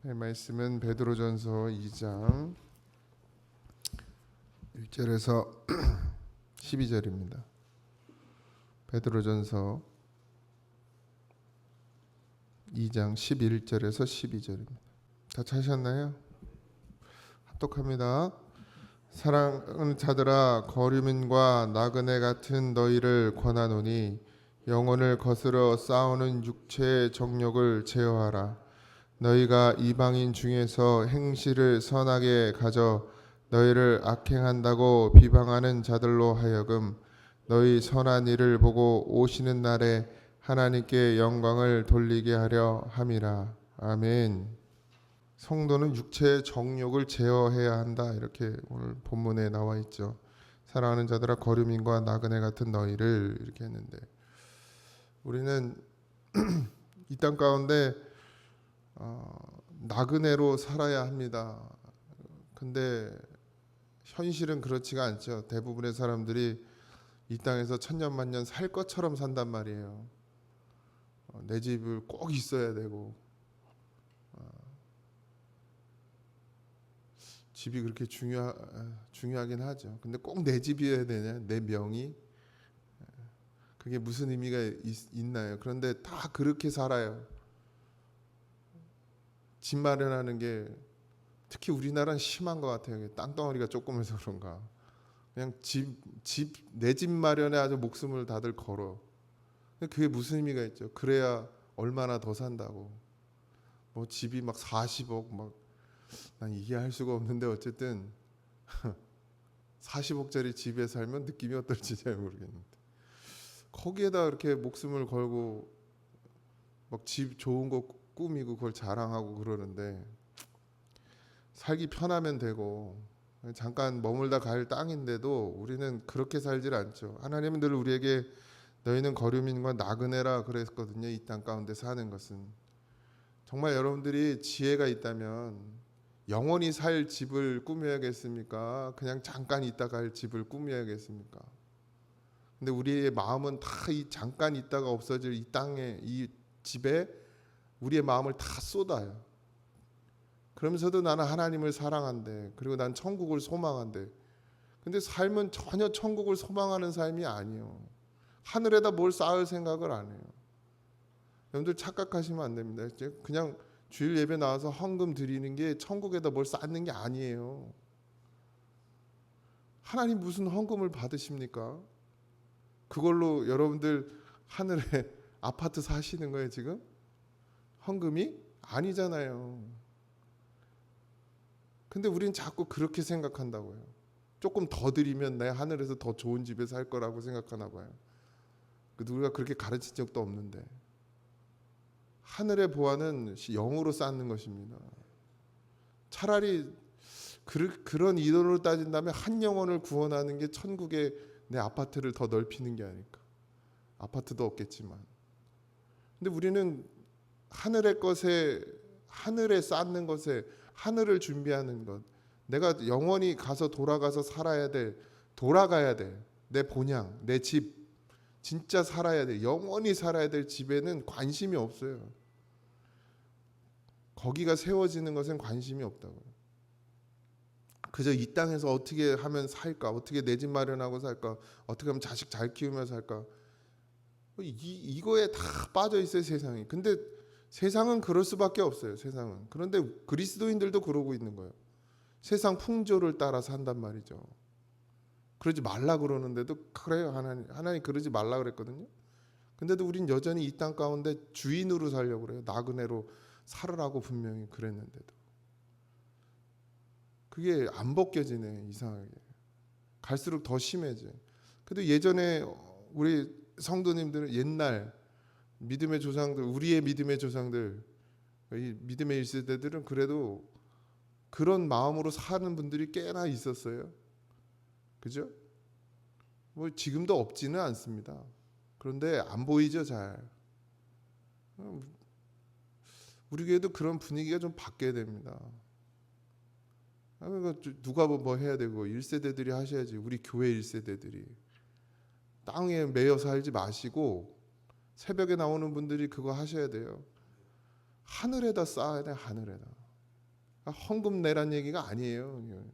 네, 말씀은 베드로전서 2장 1절에서 12절입니다. 베드로전서 2장 11절에서 12절입니다. 다 찾으셨나요? 합독합니다. 사랑하는 자들아, 거류민과 나그네 같은 너희를 권하노니 영혼을 거스러 싸우는 육체의 정욕을 제어하라. 너희가 이방인 중에서 행실을 선하게 가져 너희를 악행한다고 비방하는 자들로 하여금 너희 선한 일을 보고 오시는 날에 하나님께 영광을 돌리게 하려 함이라. 아멘. 성도는 육체의 정욕을 제어해야 한다, 이렇게 오늘 본문에 나와 있죠. 사랑하는 자들아, 거류민과 나그네 같은 너희를, 이렇게 했는데 우리는 이 땅 가운데 나그네로 살아야 합니다. 근데 현실은 그렇지가 않죠. 대부분의 사람들이 이 땅에서 천년만년 살 것처럼 산단 말이에요. 내 집을 꼭 있어야 되고, 집이 그렇게 중요하긴 하죠. 근데 꼭 내 집이어야 되냐? 내 명의? 그게 무슨 의미가 있나요? 그런데 다 그렇게 살아요. 집 마련하는 게 특히 우리나라는 심한 것 같아요. 땅덩어리가 조그매서 그런가. 그냥 내 집 마련에 아주 목숨을 다들 걸어. 그게 무슨 의미가 있죠? 그래야 얼마나 더 산다고. 뭐 집이 막 40억, 막 난 이해할 수가 없는데 어쨌든 40억짜리 집에 살면 느낌이 어떨지 잘 모르겠는데 거기에다 이렇게 목숨을 걸고 막 집 좋은 거 꾸미고 그걸 자랑하고 그러는데, 살기 편하면 되고 잠깐 머물다 갈 땅인데도 우리는 그렇게 살질 않죠. 하나님은 늘 우리에게 너희는 거류민과 나그네라 그랬거든요. 이 땅 가운데 사는 것은. 정말 여러분들이 지혜가 있다면 영원히 살 집을 꾸며야겠습니까? 그냥 잠깐 있다 갈 집을 꾸며야겠습니까? 근데 우리의 마음은 다 이 잠깐 있다가 없어질 이 땅에, 이 집에 우리의 마음을 다 쏟아요. 그러면서도 나는 하나님을 사랑한대. 그리고 난 천국을 소망한대. 근데 삶은 전혀 천국을 소망하는 삶이 아니에요. 하늘에다 뭘 쌓을 생각을 안 해요. 여러분들 착각하시면 안 됩니다. 그냥 주일 예배 나와서 헌금 드리는 게 천국에다 뭘 쌓는 게 아니에요. 하나님 무슨 헌금을 받으십니까? 그걸로 여러분들 하늘에 아파트 사시는 거예요 지금? 헌금이? 아니잖아요. 근데 우린 자꾸 그렇게 생각한다고요. 조금 더 드리면 내 하늘에서 더 좋은 집에 살 거라고 생각하나 봐요. 누가 그렇게 가르친 적도 없는데. 하늘의 보화는 영으로 쌓는 것입니다. 차라리 그런 이론으로 따진다면 한 영혼을 구원하는 게 천국에 내 아파트를 더 넓히는 게 아닐까. 아파트도 없겠지만. 근데 우리는 하늘의 것에, 하늘에 쌓는 것에, 하늘을 준비하는 것, 내가 영원히 가서 돌아가서 살아야 돼, 돌아가야 돼, 내 본향, 내 집, 진짜 살아야 돼, 영원히 살아야 될 집에는 관심이 없어요. 거기가 세워지는 것엔 관심이 없다고요. 그저 이 땅에서 어떻게 하면 살까, 어떻게 내 집 마련하고 살까, 어떻게 하면 자식 잘 키우며 살까, 이거에 다 빠져 있어요 세상이. 근데 세상은 그럴 수밖에 없어요. 세상은. 그런데 그리스도인들도 그러고 있는 거예요. 세상 풍조를 따라 산단 말이죠. 그러지 말라 그러는데도 그래요. 하나님 그러지 말라 그랬거든요. 근데도 우린 여전히 이 땅 가운데 주인으로 살려고 그래요. 나그네로 살으라고 분명히 그랬는데도 그게 안 벗겨지네. 이상하게 갈수록 더 심해져. 그래도 예전에 우리 성도님들은 옛날 믿음의 조상들, 우리의 믿음의 조상들, 이 믿음의 1세대들은 그래도 그런 마음으로 사는 분들이 꽤나 있었어요. 그죠? 뭐 지금도 없지는 않습니다. 그런데 안 보이죠, 잘. 우리 교회도 그런 분위기가 좀 바뀌어야 됩니다. 누가 뭐 해야 되고 1세대들이 하셔야지. 우리 교회 1세대들이 땅에 매여 살지 마시고 새벽에 나오는 분들이 그거 하셔야 돼요. 하늘에다 쌓아야 돼. 하늘에다. 헌금 내란 얘기가 아니에요.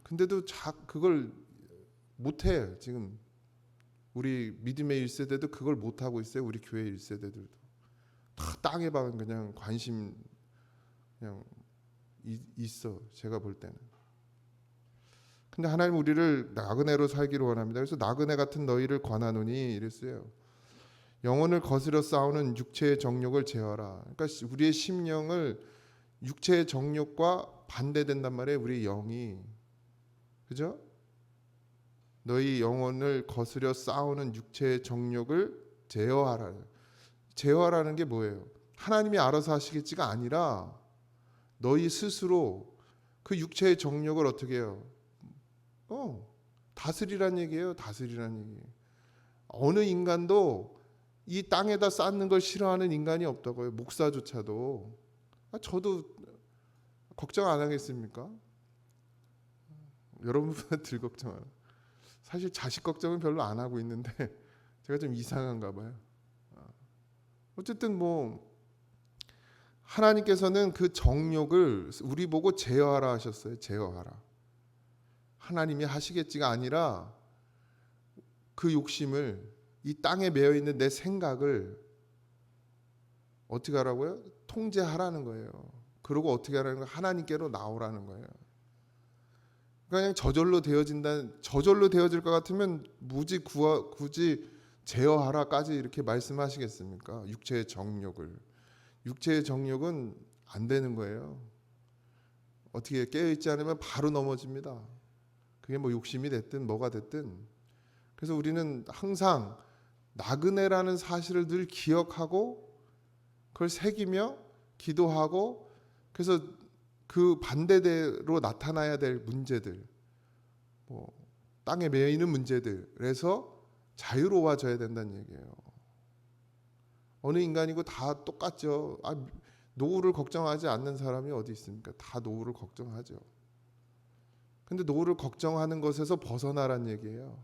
근데도 그걸 못해. 지금 우리 믿음의 1세대도 그걸 못하고 있어요. 우리 교회 1세대들도 다 땅에만 그냥 관심 그냥 있어. 제가 볼 때는. 근데 하나님 우리를 나그네로 살기를 원합니다. 그래서 나그네 같은 너희를 권하노니 이랬어요. 영혼을 거스려 싸우는 육체의 정욕을 제어하라. 그러니까 우리의 심령을 육체의 정욕과 반대된단 말이에요. 우리 영이. 그죠? 너희 영혼을 거스려 싸우는 육체의 정욕을 제어하라. 제어하라는 게 뭐예요? 하나님이 알아서 하시겠지가 아니라 너희 스스로 그 육체의 정욕을 어떻게 해요? 다스리란 얘기예요. 다스리란 얘기. 어느 인간도 이 땅에다 쌓는 걸 싫어하는 인간이 없다고요. 목사조차도. 저도 걱정 안 하겠습니까? 여러분보다 덜 걱정하라. 사실 자식 걱정은 별로 안 하고 있는데 제가 좀 이상한가 봐요. 어쨌든 하나님께서는 그 정욕을 우리 보고 제어하라 하셨어요. 제어하라. 하나님이 하시겠지가 아니라 그 욕심을, 이 땅에 매여 있는 내 생각을 어떻게 하라고요? 통제하라는 거예요. 그리고 어떻게 하라는 거예요? 하나님께로 나오라는 거예요. 그냥 저절로 되어질 것 같으면 굳이 제어하라까지 이렇게 말씀하시겠습니까? 육체의 정욕은 안 되는 거예요. 어떻게 깨어있지 않으면 바로 넘어집니다. 그게 욕심이 됐든 뭐가 됐든. 그래서 우리는 항상 나그네라는 사실을 늘 기억하고 그걸 새기며 기도하고, 그래서 그 반대대로 나타나야 될 문제들, 땅에 매여 있는 문제들에서 자유로워져야 된다는 얘기예요. 어느 인간이고 다 똑같죠. 노후를 걱정하지 않는 사람이 어디 있습니까? 다 노후를 걱정하죠. 근데 노후를 걱정하는 것에서 벗어나란 얘기예요.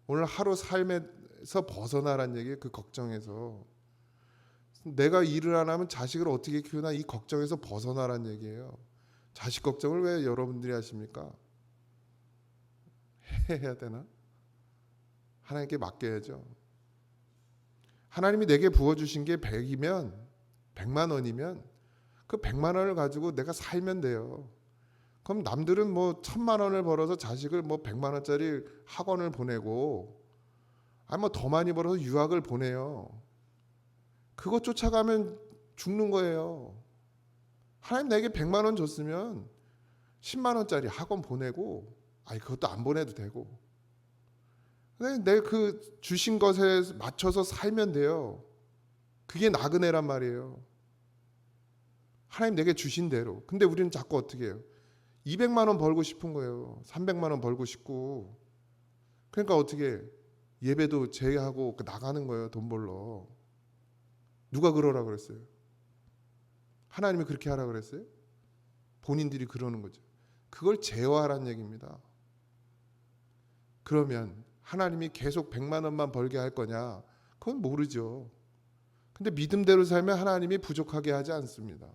오늘 하루 삶에서 벗어나란 얘기예요. 그 걱정에서. 내가 일을 안 하면 자식을 어떻게 키우나, 이 걱정에서 벗어나란 얘기예요. 자식 걱정을 왜 여러분들이 하십니까? 해야 되나? 하나님께 맡겨야죠. 하나님이 내게 부어주신 게 100이면 100만 원이면 그 100만 원을 가지고 내가 살면 돼요. 그럼 남들은 1000만 원을 벌어서 자식을 100만 원짜리 학원을 보내고 더 많이 벌어서 유학을 보내요. 그거 쫓아가면 죽는 거예요. 하나님 내게 100만 원 줬으면 10만 원짜리 학원 보내고, 그것도 안 보내도 되고, 내 그 주신 것에 맞춰서 살면 돼요. 그게 나그네란 말이에요. 하나님 내게 주신 대로. 근데 우리는 자꾸 어떻게 해요? 200만 원 벌고 싶은 거예요. 300만 원 벌고 싶고. 그러니까 어떻게 예배도 제외하고 나가는 거예요. 돈 벌러. 누가 그러라 그랬어요? 하나님이 그렇게 하라 그랬어요? 본인들이 그러는 거죠. 그걸 제어하라는 얘기입니다. 그러면 하나님이 계속 100만 원만 벌게 할 거냐? 그건 모르죠. 근데 믿음대로 살면 하나님이 부족하게 하지 않습니다.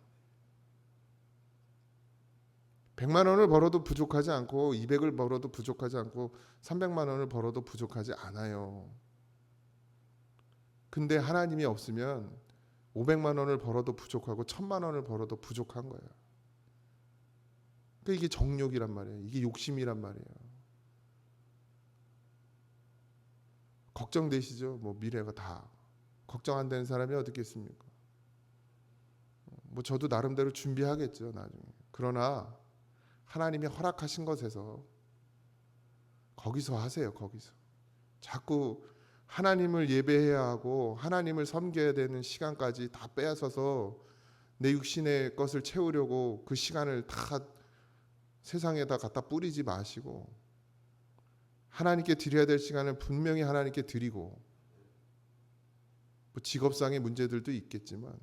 100만 원을 벌어도 부족하지 않고, 200을 벌어도 부족하지 않고, 300만 원을 벌어도 부족하지 않아요. 근데 하나님이 없으면 500만 원을 벌어도 부족하고 1000만 원을 벌어도 부족한 거예요. 그러니까 이게 정욕이란 말이에요. 이게 욕심이란 말이에요. 걱정되시죠? 미래가 다. 걱정 안 되는 사람이 어디 있겠습니까? 저도 나름대로 준비하겠죠, 나중에. 그러나 하나님이 허락하신 것에서 거기서 하세요. 거기서. 자꾸 하나님을 예배해야 하고 하나님을 섬겨야 되는 시간까지 다 빼앗아서 내 육신의 것을 채우려고 그 시간을 다 세상에다 갖다 뿌리지 마시고, 하나님께 드려야 될 시간을 분명히 하나님께 드리고, 직업상의 문제들도 있겠지만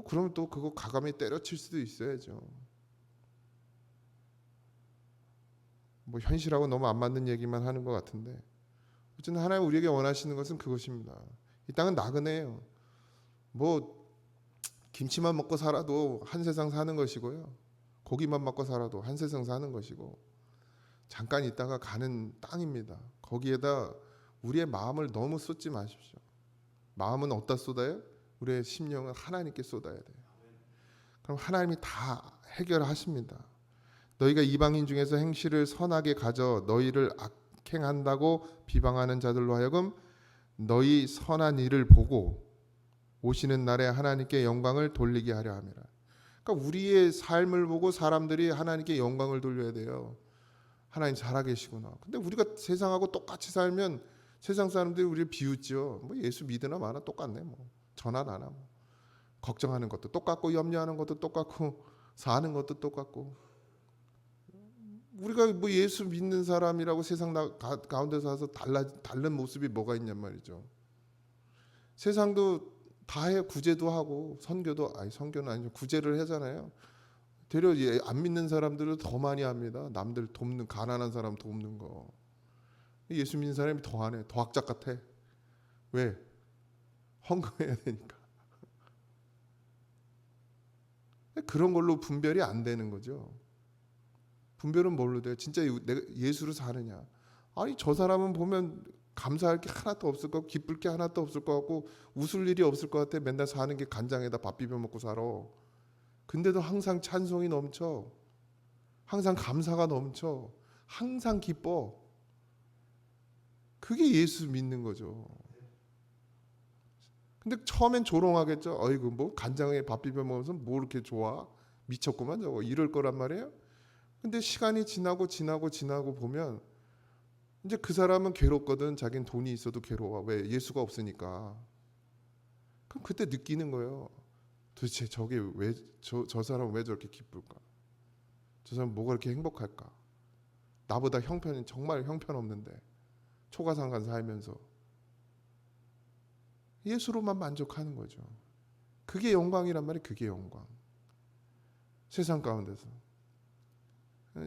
그러면 또 그거 가감히 때려칠 수도 있어야죠. 현실하고 너무 안 맞는 얘기만 하는 것 같은데, 어쨌든 하나님 우리에게 원하시는 것은 그것입니다. 이 땅은 나그네예요. 김치만 먹고 살아도 한 세상 사는 것이고요. 고기만 먹고 살아도 한 세상 사는 것이고 잠깐 있다가 가는 땅입니다. 거기에다 우리의 마음을 너무 쏟지 마십시오. 마음은 어디다 쏟아요? 우리의 심령은 하나님께 쏟아야 돼요. 그럼 하나님이 다 해결하십니다. 너희가 이방인 중에서 행실을 선하게 가져 너희를 악행한다고 비방하는 자들로 하여금 너희 선한 일을 보고 오시는 날에 하나님께 영광을 돌리게 하려 함이라. 그러니까 우리의 삶을 보고 사람들이 하나님께 영광을 돌려야 돼요. 하나님 살아계시구나. 근데 우리가 세상하고 똑같이 살면 세상 사람들이 우리를 비웃죠. 뭐 예수 믿으나 마나 똑같네. 뭐 전화 나나 뭐. 걱정하는 것도 똑같고 염려하는 것도 똑같고 사는 것도 똑같고. 우리가 뭐 예수 믿는 사람이라고 세상 가운데 서서 다른 모습이 뭐가 있냔 말이죠. 세상도 다 해. 구제도 하고 선교도 선교는 아니죠. 구제를 하잖아요. 되려 안 믿는 사람들은 더 많이 합니다. 남들 돕는 가난한 사람 돕는 거. 예수 믿는 사람이 더 하네. 더 악작 같아. 왜? 헌금해야 되니까. 그런 걸로 분별이 안 되는 거죠. 분별은 뭘로 돼요? 진짜 내가 예수로 사느냐? 아니 저 사람은 보면 감사할 게 하나도 없을 것 같고 기쁠 게 하나도 없을 것 같고 웃을 일이 없을 것 같아. 맨날 사는 게 간장에다 밥 비벼 먹고 살아. 근데도 항상 찬송이 넘쳐. 항상 감사가 넘쳐. 항상 기뻐. 그게 예수 믿는 거죠. 근데 처음엔 조롱하겠죠. 어이구 뭐 간장에 밥 비벼 먹으면서 뭐 이렇게 좋아? 미쳤구만 저거. 이럴 거란 말이에요. 근데 시간이 지나고 보면 이제 그 사람은 괴롭거든. 자기는 돈이 있어도 괴로워. 왜? 예수가 없으니까. 그럼 그때 느끼는 거예요. 도대체 저게 왜 저 사람은 왜 저렇게 기쁠까? 저 사람은 뭐가 그렇게 행복할까? 나보다 정말 형편없는데 초가상간 살면서 예수로만 만족하는 거죠. 그게 영광이란 말이에요. 그게 영광. 세상 가운데서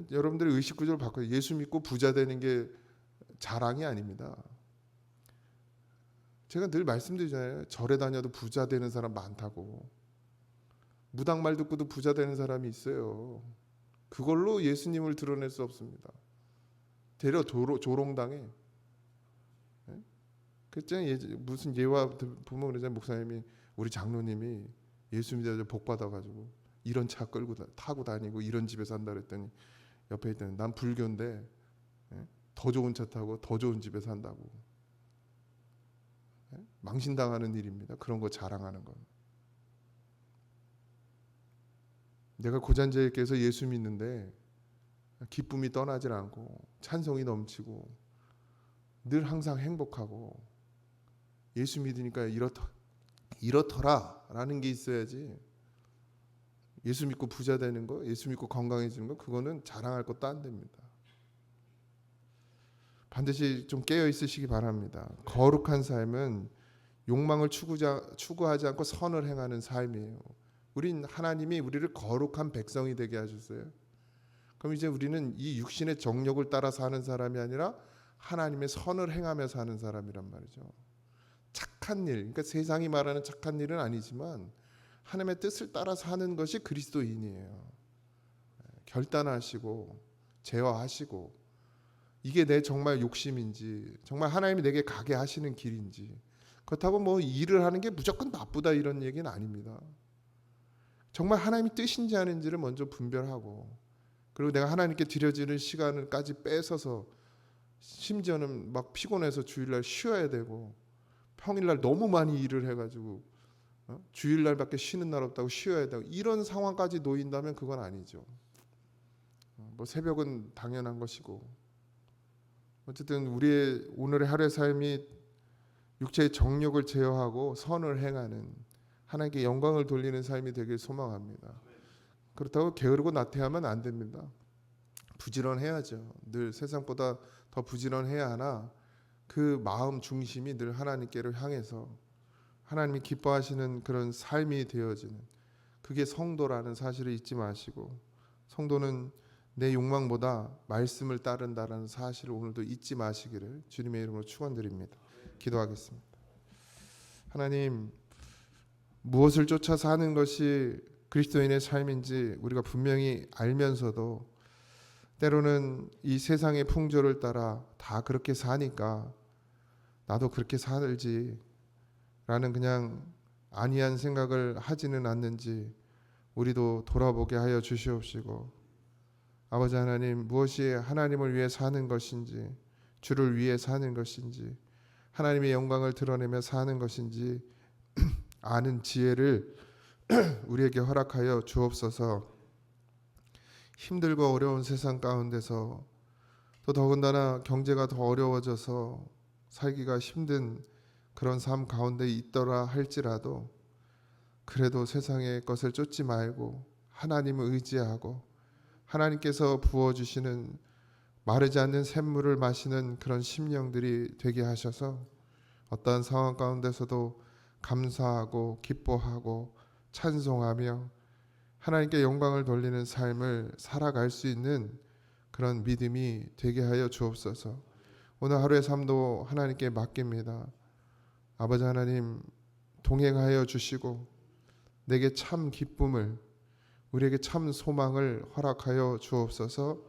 여러분들이 의식 구조를 바꿔요. 예수 믿고 부자 되는 게 자랑이 아닙니다. 제가 늘 말씀드리잖아요. 절에 다녀도 부자 되는 사람 많다고. 무당말 듣고도 부자 되는 사람이 있어요. 그걸로 예수님을 드러낼 수 없습니다. 되려 조롱당해. 그랬잖아요. 무슨 예화 보면 그러잖아요. 목사님이 우리 장로님이 예수 믿어서 복 받아가지고 이런 차 끌고 타고 다니고 이런 집에 산다 그랬더니 옆에 있더니 난 불교인데 더 좋은 차 타고 더 좋은 집에 산다고. 망신당하는 일입니다. 그런 거 자랑하는 건. 내가 고잔재께서 예수 믿는데 기쁨이 떠나질 않고 찬송이 넘치고 늘 항상 행복하고 예수 믿으니까 이렇더라라는 게 있어야지. 예수 믿고 부자 되는 거, 예수 믿고 건강해지는 거 그거는 자랑할 것도 안 됩니다. 반드시 좀 깨어 있으시기 바랍니다. 거룩한 삶은 욕망을 추구하지 않고 선을 행하는 삶이에요. 하나님이 우리를 거룩한 백성이 되게 하셨어요. 그럼 이제 우리는 이 육신의 정욕을 따라 사는 사람이 아니라 하나님의 선을 행하며 사는 사람이란 말이죠. 착한 일, 그러니까 세상이 말하는 착한 일은 아니지만 하나님의 뜻을 따라 사는 것이 그리스도인이에요. 결단하시고 제어하시고 이게 내 정말 욕심인지 정말 하나님이 내게 가게 하시는 길인지. 그렇다고 뭐 일을 하는 게 무조건 나쁘다 이런 얘기는 아닙니다. 정말 하나님이 뜻인지 아닌지를 먼저 분별하고 그리고 내가 하나님께 드려지는 시간을까지 뺏어서 심지어는 막 피곤해서 주일날 쉬어야 되고 평일날 너무 많이 일을 해가지고 주일날밖에 쉬는 날 없다고 쉬어야 되고 이런 상황까지 놓인다면 그건 아니죠. 뭐 새벽은 당연한 것이고 어쨌든 우리의 오늘의 하루의 삶이 육체의 정욕을 제어하고 선을 행하는 하나님께 영광을 돌리는 삶이 되길 소망합니다. 그렇다고 게으르고 나태하면 안 됩니다. 부지런해야죠. 늘 세상보다 더 부지런해야 하나 그 마음 중심이 늘 하나님께로 향해서 하나님이 기뻐하시는 그런 삶이 되어지는 그게 성도라는 사실을 잊지 마시고 성도는 내 욕망보다 말씀을 따른다라는 사실을 오늘도 잊지 마시기를 주님의 이름으로 축원드립니다. 기도하겠습니다. 하나님 무엇을 쫓아 사는 것이 그리스도인의 삶인지 우리가 분명히 알면서도 때로는 이 세상의 풍조를 따라 다 그렇게 사니까 나도 그렇게 살지 라는 그냥 안이한 생각을 하지는 않는지 우리도 돌아보게 하여 주시옵시고, 아버지 하나님, 무엇이 하나님을 위해 사는 것인지, 주를 위해 사는 것인지, 하나님의 영광을 드러내며 사는 것인지 아는 지혜를 우리에게 허락하여 주옵소서. 힘들고 어려운 세상 가운데서 또 더군다나 경제가 더 어려워져서 살기가 힘든 그런 삶 가운데 있더라 할지라도 그래도 세상의 것을 쫓지 말고 하나님을 의지하고 하나님께서 부어주시는 마르지 않는 샘물을 마시는 그런 심령들이 되게 하셔서 어떠한 상황 가운데서도 감사하고 기뻐하고 찬송하며 하나님께 영광을 돌리는 삶을 살아갈 수 있는 그런 믿음이 되게 하여 주옵소서. 오늘 하루의 삶도 하나님께 맡깁니다. 아버지 하나님, 동행하여 주시고 내게 참 기쁨을, 우리에게 참 소망을 허락하여 주옵소서.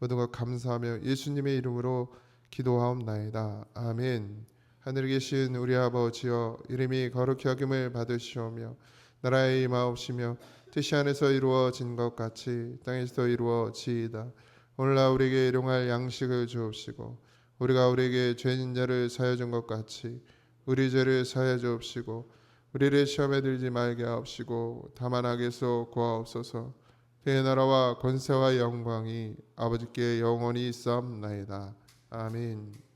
모든 것 감사하며 예수님의 이름으로 기도하옵나이다. 아멘. 하늘에 계신 우리 아버지여, 이름이 거룩히 여김을 받으시오며 나라의 임하옵시며 뜻이 하늘에서 이루어진 것 같이 땅에서도 이루어지이다. 오늘날 우리에게 일용할 양식을 주옵시고 우리가 우리에게 죄진 자를 사하여 준 것 같이 우리 죄를 사하여 주옵시고 우리를 시험에 들지 말게 하옵시고 다만 악에서 구하옵소서. 그의 나라와 권세와 영광이 아버지께 영원히 있사옵나이다. 아멘.